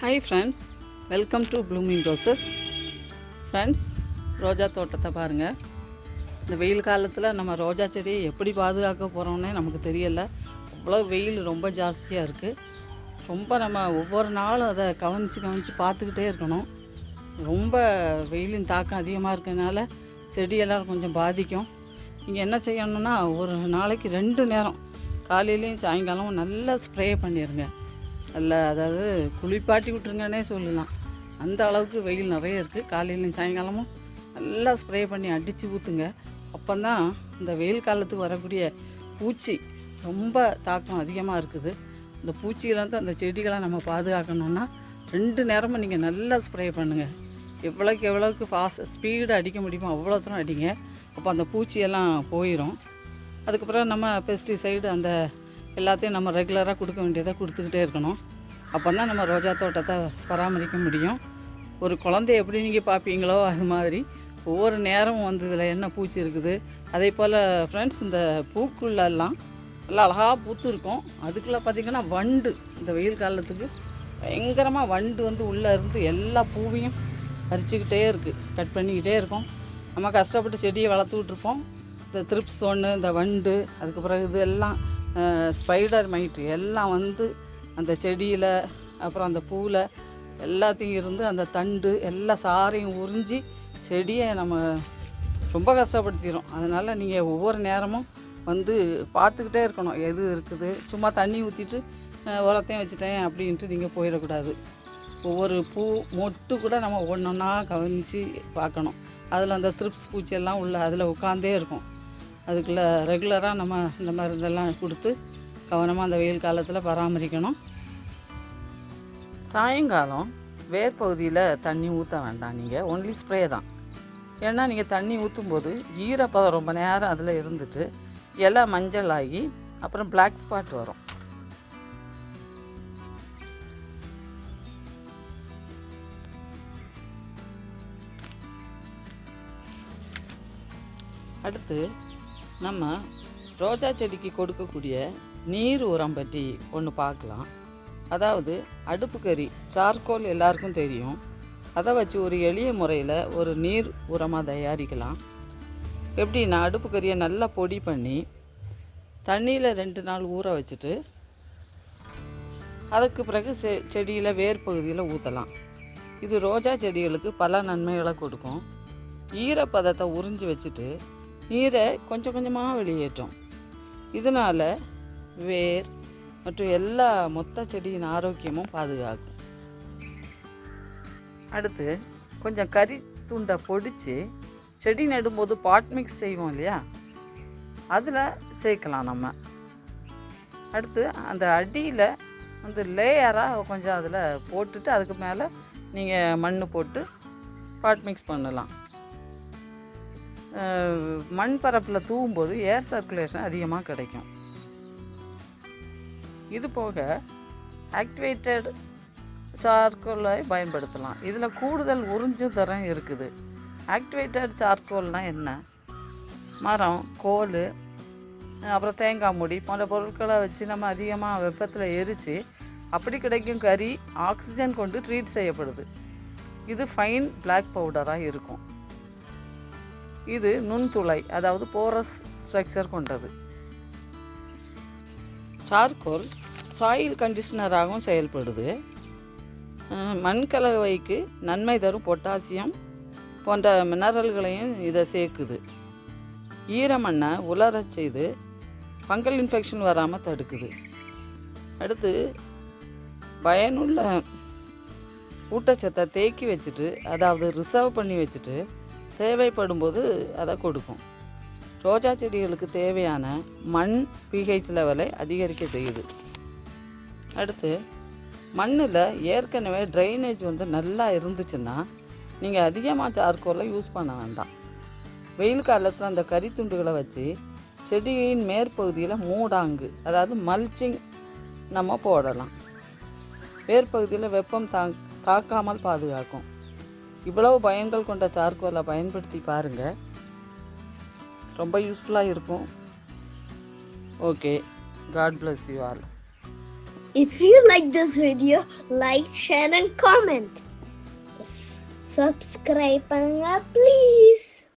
Hi friends, welcome to blooming roses. Friends, ரோஜா தோட்டத்தை பாருங்கள். இந்த வெயில் காலத்தில் நம்ம ரோஜா செடியை எப்படி பாதுகாக்க போகிறோன்னே நமக்கு தெரியலை. அவ்வளோ வெயில் ரொம்ப ஜாஸ்தியாக இருக்குது. ரொம்ப நம்ம ஒவ்வொரு நாளும் அதை கவனித்து பார்த்துக்கிட்டே இருக்கணும். ரொம்ப வெயிலின் தாக்கம் அதிகமாக இருக்கிறதுனால செடியெல்லாம் கொஞ்சம் பாதிக்கும். நீங்கள் என்ன செய்யணுன்னா, ஒரு நாளைக்கு 2 நேரம் காலையிலையும் சாயங்காலமும் நல்லா ஸ்ப்ரே பண்ணிடுங்க. அதாவது குளிப்பாட்டி விட்டுருங்கன்னே சொல்லலாம். அந்த அளவுக்கு வெயில் நிறைய இருக்குது. காலையிலையும் சாயங்காலமும் நல்லா ஸ்ப்ரே பண்ணி அடித்து ஊற்றுங்க. அப்போ தான் இந்த வெயில் காலத்துக்கு வரக்கூடிய பூச்சி ரொம்ப தாக்கம் அதிகமாக இருக்குது. இந்த பூச்சியிலேருந்து அந்த செடிகளை நம்ம பாதுகாக்கணுன்னா 2 நேரமும் நீங்கள் நல்லா ஸ்ப்ரே பண்ணுங்கள். எவ்வளோக்கு ஸ்பீடு அடிக்க முடியுமோ அவ்வளோ தூரம் அடிங்க. அப்போ அந்த பூச்சியெல்லாம் போயிடும். அதுக்கப்புறம் நம்ம பெஸ்டிசைடு அந்த எல்லாத்தையும் நம்ம ரெகுலராக கொடுக்க வேண்டியதை கொடுத்துக்கிட்டே இருக்கணும். அப்போ தான் நம்ம ரோஜா தோட்டத்தை பராமரிக்க முடியும். ஒரு குழந்தைய எப்படி நீங்கள் பார்ப்பீங்களோ அது மாதிரி ஒவ்வொரு நேரமும் வந்து இதில் என்ன பூச்சி இருக்குது. அதே போல் ஃப்ரெண்ட்ஸ், இந்த பூக்குள்ளெல்லாம் நல்லா அழகாக பூத்து இருக்கும். அதுக்குள்ளே பார்த்திங்கன்னா வண்டு, இந்த வெயில் காலத்துக்கு பயங்கரமாக வண்டு வந்து உள்ளே இருந்து எல்லா பூவையும் பறிச்சுக்கிட்டே இருக்குது, கட் பண்ணிக்கிட்டே இருக்கும். நம்ம கஷ்டப்பட்டு செடியை வளர்த்துக்கிட்ருப்போம். இந்த த்ரிப்ஸ் ஒன்று, இந்த வண்டு, அதுக்கு பிறகு இது எல்லாம் ஸ்பைடர் மைட்டு எல்லாம் வந்து அந்த செடியில் அப்புறம் அந்த பூவில் எல்லாத்தையும் இருந்து அந்த தண்டு எல்லா சாரையும் உறிஞ்சி செடியை நம்ம ரொம்ப கஷ்டப்படுத்திடும். அதனால் நீங்கள் ஒவ்வொரு நேரமும் வந்து பார்த்துக்கிட்டே இருக்கணும். எது இருக்குது, சும்மா தண்ணி ஊற்றிட்டு உரத்தையும் வச்சுட்டேன் அப்படின்ட்டு நீங்கள் போயிடக்கூடாது. ஒவ்வொரு பூ மொட்டு கூட நம்ம ஒன்றா கவனித்து பார்க்கணும். அதில் அந்த த்ரிப்ஸ் பூச்சியெல்லாம் உள்ள அதில் உட்காந்தே இருக்கும். அதுக்குள்ளே ரெகுலராக நம்ம இந்த மாதிரி இதெல்லாம் கொடுத்து கவனமாக அந்த வெயில் காலத்தில் பராமரிக்கணும். சாயங்காலம் வேர் பகுதியில் தண்ணி ஊற்ற வேண்டாம். நீங்கள் ஒன்லி ஸ்ப்ரே தான். ஏன்னா நீங்கள் தண்ணி ஊற்றும்போது ஈரப்பதம் ரொம்ப நேரம் அதில் இருந்துட்டு இலை மஞ்சள் ஆகி அப்புறம் பிளாக் ஸ்பாட் வரும். அடுத்து நம்ம ரோஜா செடிக்கு கொடுக்கக்கூடிய நீர் உரம் பற்றி ஒன்று பார்க்கலாம். அதாவது அடுப்புக்கறி, சார்கோல் எல்லாருக்கும் தெரியும். அதை வச்சு ஒரு எளிய முறையில் ஒரு நீர் உரமாக தயாரிக்கலாம். எப்படின்னா, அடுப்புக்கறியை நல்லா பொடி பண்ணி தண்ணியில் 2 நாள் ஊற வச்சுட்டு அதுக்கு பிறகு செடியில் வேர் பகுதியில் ஊற்றலாம். இது ரோஜா செடிகளுக்கு பல நன்மைகளை கொடுக்கும். ஈரப்பதத்தை உறிஞ்சி வச்சுட்டு நீரை கொஞ்சம் கொஞ்சமாக வெளியேற்றும். இதனால் வேர் மற்றும் எல்லா மொத்த செடியின் ஆரோக்கியமும் பாதுகாக்கும். அடுத்து கொஞ்சம் கறி துண்டை பொடித்து செடி நடும்போது பாட் மிக்ஸ் செய்வோம் இல்லையா, அதில் சேர்க்கலாம் நம்ம. அடுத்து அந்த அடியில் வந்து லேயராக கொஞ்சம் அதில் போட்டுட்டு அதுக்கு மேலே நீங்கள் மண் போட்டு பாட் மிக்ஸ் பண்ணலாம். மண் பரப்பில் தூவும்போது ஏர் சர்க்குலேஷன் அதிகமாக கிடைக்கும். இது போக ஆக்டிவேட்டட் சார்கோலை பயன்படுத்தலாம். இதில் கூடுதல் உறிஞ்சும் தரம் இருக்குது. ஆக்டிவேட்டட் சார்கோல்னால் என்ன? மரம், கோல், அப்புறம் தேங்காய் மூடி போன்ற பொருட்களை வச்சு நம்ம அதிகமாக வெப்பத்தில் எரித்து அப்படி கிடைக்கும் கறி ஆக்சிஜன் கொண்டு ட்ரீட் செய்யப்படுது. இது ஃபைன் பிளாக் பவுடராக இருக்கும். இது நுண்துளை, அதாவது போரஸ் ஸ்ட்ரக்சர் கொண்டது. சார்கோல் சாயில் கண்டிஷனராகவும் செயல்படுது. மண் கலவைக்கு நன்மை தரும் பொட்டாசியம் போன்ற மினரல்களையும் இதை சேர்க்குது. ஈரமண்ணை உலரச் செய்து ஃபங்கல் இன்ஃபெக்ஷன் வராமல் தடுக்குது. அடுத்து பயனுள்ள ஊட்டச்சத்தை தேக்கி வச்சுட்டு, அதாவது ரிசர்வ் பண்ணி வச்சுட்டு தேவைப்படும் போது அதை கொடுக்கும். ரோஜா செடிகளுக்கு தேவையான மண் pH லெவலை அதிகரிக்க செய்யுது. அடுத்து மண்ணில் ஏற்கனவே ட்ரைனேஜ் வந்து நல்லா இருந்துச்சுன்னா நீங்கள் அதிகமாக சார்கோலை யூஸ் பண்ண வேண்டாம். வெயில் காலத்தில் அந்த கறி துண்டுகளை வச்சு செடியின் மேற்பகுதியில் மூடாங்கு, அதாவது மல்ச்சிங் நம்ம போடலாம். வேர்பகுதியில் வெப்பம் தாக்காமல் பாதுகாக்கும். இவ்வளவு பயன்கள் கொண்ட சார்கோலை பயன்படுத்தி பாருங்கள். ரொம்ப யூஸ்ஃபுல்லாக இருக்கும். Okay, God bless you all. If you like this video, like, share and comment. Subscribe பண்ணுங்க please.